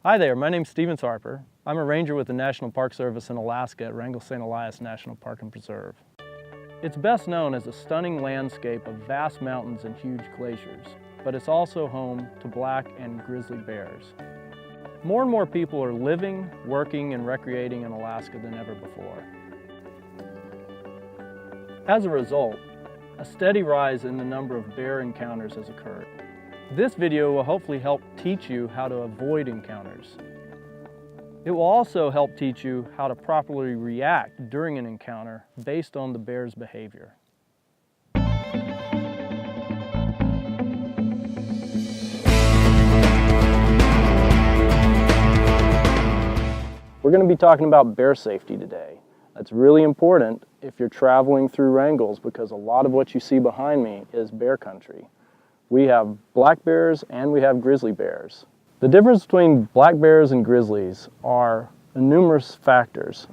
Hi there, my name's Stephens Harper. I'm a ranger with the National Park Service in Alaska at Wrangell St-Elias National Park and Preserve. It's best known as a stunning landscape of vast mountains and huge glaciers, but it's also home to black and grizzly bears. More and more people are living, working, and recreating in Alaska than ever before. As a result, a steady rise in the number of bear encounters has occurred. This video will hopefully help teach you how to avoid encounters. It will also help teach you how to properly react during an encounter based on the bear's behavior. We're going to be talking about bear safety today. That's really important if you're traveling through Wrangells because a lot of what you see behind me is bear country. We have black bears and we have grizzly bears. The difference between black bears and grizzlies are numerous factors.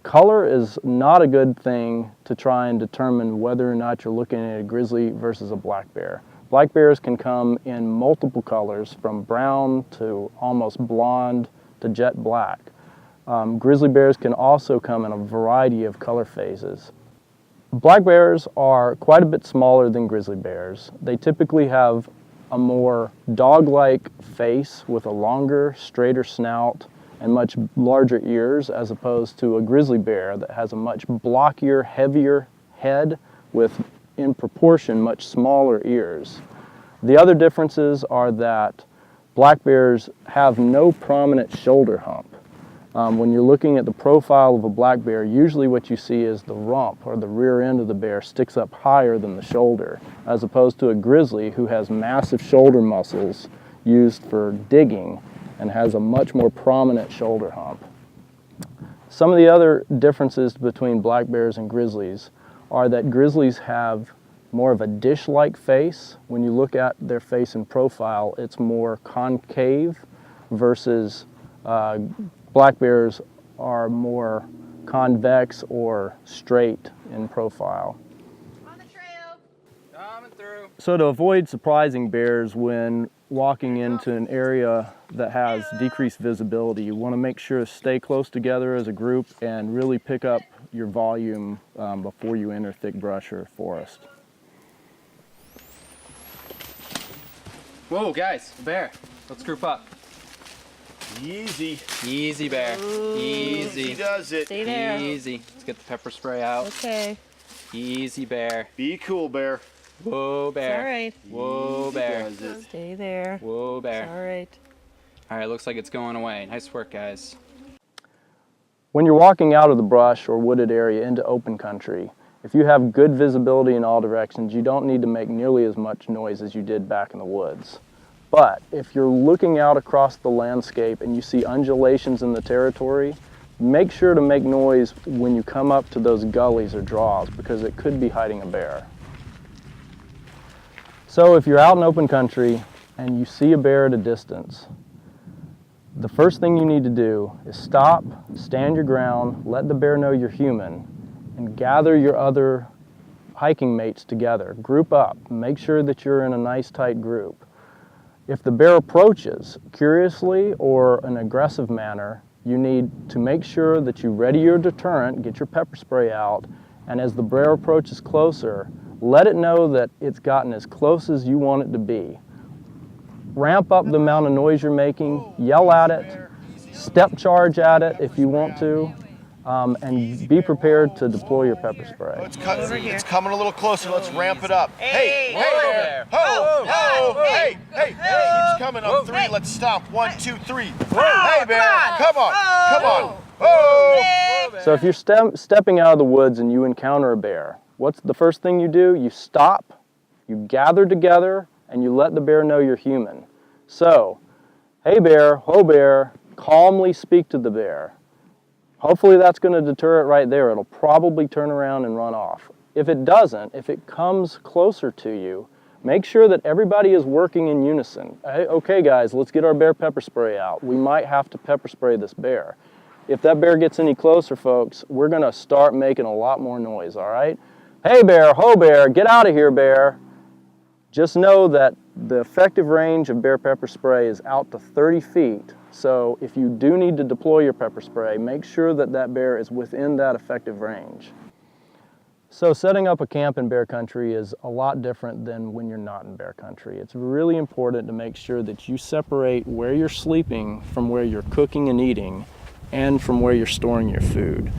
Color is not a good thing to try and determine whether or not you're looking at a grizzly versus a black bear. Black bears can come in multiple colors from brown to almost blonde to jet black. Grizzly bears can also come in a variety of color phases. Black bears are quite a bit smaller than grizzly bears. They typically have a more dog-like face with a longer, straighter snout and much larger ears as opposed to a grizzly bear that has a much blockier, heavier head with, in proportion, much smaller ears. The other differences are that black bears have no prominent shoulder hump. When you're looking at the profile of a black bear, usually what you see is the rump or the rear end of the bear sticks up higher than the shoulder, as opposed to a grizzly who has massive shoulder muscles used for digging and has a much more prominent shoulder hump. Some of the other differences between black bears and grizzlies are that grizzlies have more of a dish-like face. When you look at their face in profile, it's more concave versus black bears are more convex or straight in profile. On the trail. Coming through. So to avoid surprising bears when walking into an area that has decreased visibility, you want to make sure to stay close together as a group and really pick up your volume before you enter thick brush or forest. Whoa, guys, a bear. Let's group up. Easy. Easy, bear. Ooh. Easy. He does it. Stay there. Easy. Let's get the pepper spray out. Okay. Easy, bear. Be cool, bear. Whoa, It's bear. all right. Whoa, Easy bear. does it. Stay there. Whoa, It's bear. all right. All right, looks like it's going away. Nice work, guys. When you're walking out of the brush or wooded area into open country, if you have good visibility in all directions, you don't need to make nearly as much noise as you did back in the woods. But if you're looking out across the landscape and you see undulations in the territory, make sure to make noise when you come up to those gullies or draws because it could be hiding a bear. So if you're out in open country and you see a bear at a distance, the first thing you need to do is stop, stand your ground, let the bear know you're human, and gather your other hiking mates together. Group up. Make sure that you're in a nice tight group. If the bear approaches curiously or an aggressive manner, you need to make sure that you ready your deterrent, get your pepper spray out, and as the bear approaches closer, let it know that it's gotten as close as you want it to be. Ramp up the amount of noise you're making, yell at it, step charge at it if you want to, and be prepared to deploy your pepper spray. It's coming a little closer. Let's ramp it up. Hey, bear. ho, ho, hey, keeps coming on three. Let's stomp. 1, 2, 3. Hey, bear, come on. Oh. So if you're stepping out of the woods and you encounter a bear, what's the first thing you do? You stop, you gather together, and you let the bear know you're human. So, hey bear, ho bear, calmly speak to the bear. Hopefully that's going to deter it right there. It'll probably turn around and run off. If it doesn't, if it comes closer to you, make sure that everybody is working in unison. Hey, okay guys, let's get our bear pepper spray out. We might have to pepper spray this bear. If that bear gets any closer, folks, we're going to start making a lot more noise, all right? Hey bear, ho bear, get out of here bear. Just know that The effective range of bear pepper spray is out to 30 feet. So if you do need to deploy your pepper spray, make sure that that bear is within that effective range. So setting up a camp in bear country is a lot different than when you're not in bear country. It's really important to make sure that you separate where you're sleeping from where you're cooking and eating and from where you're storing your food.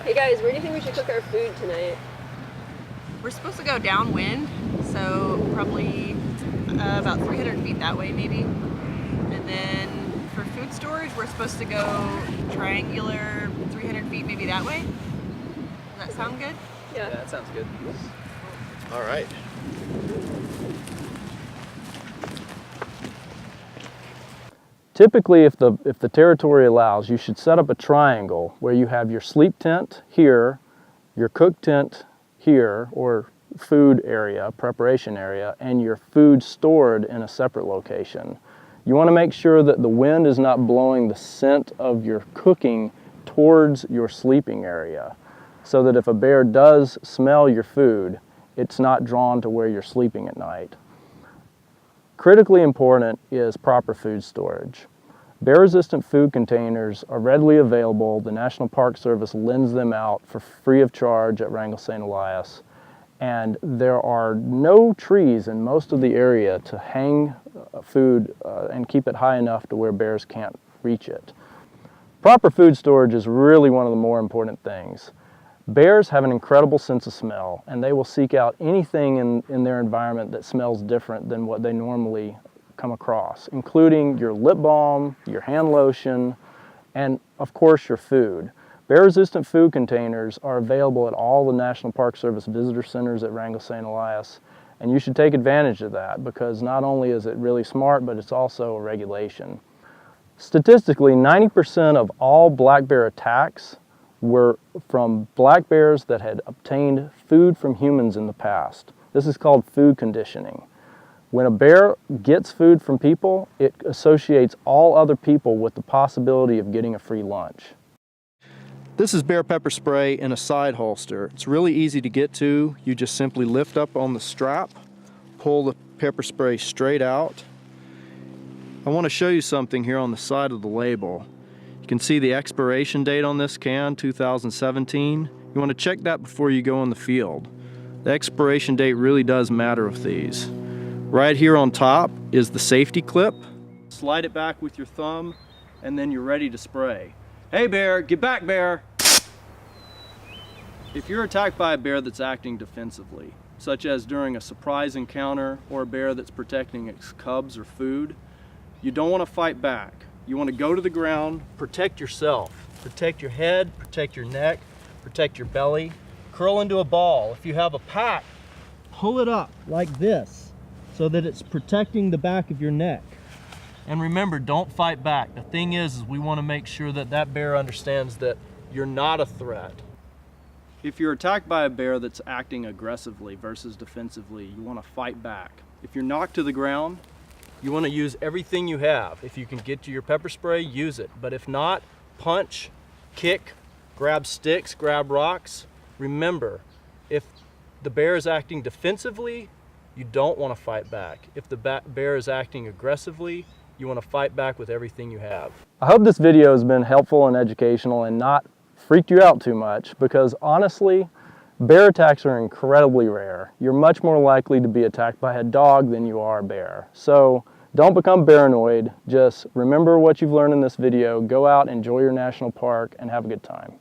Hey guys, where do you think we should cook our food tonight? We're supposed to go downwind, so probably about 300 feet that way maybe. And then for food storage, we're supposed to go triangular 300 feet maybe that way. Does that sound good? Yeah, that sounds good. All right. Typically, if the territory allows, you should set up a triangle where you have your sleep tent here, your cook tent here, or food area, preparation area, and your food stored in a separate location. You want to make sure that the wind is not blowing the scent of your cooking towards your sleeping area, so that if a bear does smell your food, it's not drawn to where you're sleeping at night. Critically important is proper food storage. Bear-resistant food containers are readily available. The National Park Service lends them out for free of charge at Ranger St-Elias. And there are no trees in most of the area to hang food and keep it high enough to where bears can't reach it. Proper food storage is really one of the more important things. Bears have an incredible sense of smell, and they will seek out anything in their environment that smells different than what they normally come across, including your lip balm, your hand lotion, and of course your food. Bear-resistant food containers are available at all the National Park Service visitor centers at Ranger St-Elias, and you should take advantage of that because not only is it really smart, but it's also a regulation. Statistically, 90% of all black bear attacks were from black bears that had obtained food from humans in the past. This is called food conditioning. When a bear gets food from people, it associates all other people with the possibility of getting a free lunch. This is bear pepper spray in a side holster. It's really easy to get to. You just simply lift up on the strap, pull the pepper spray straight out. I want to show you something here on the side of the label. You can see the expiration date on this can, 2017. You want to check that before you go in the field. The expiration date really does matter with these. Right here on top is the safety clip. Slide it back with your thumb and then you're ready to spray. Hey bear, get back bear! If you're attacked by a bear that's acting defensively, such as during a surprise encounter or a bear that's protecting its cubs or food, you don't want to fight back. You want to go to the ground, protect yourself. Protect your head, protect your neck, protect your belly. Curl into a ball. If you have a pack, pull it up like this so that it's protecting the back of your neck. And remember, don't fight back. The thing is we want to make sure that that bear understands that you're not a threat. If you're attacked by a bear that's acting aggressively versus defensively, you want to fight back. If you're knocked to the ground, you want to use everything you have. If you can get to your pepper spray, use it. But if not, punch, kick, grab sticks, grab rocks. Remember, if the bear is acting defensively, you don't want to fight back. If the bear is acting aggressively, you want to fight back with everything you have. I hope this video has been helpful and educational and not freaked you out too much, because honestly, bear attacks are incredibly rare. You're much more likely to be attacked by a dog than you are a bear. So don't become paranoid. Just remember what you've learned in this video, go out, enjoy your national park, and have a good time.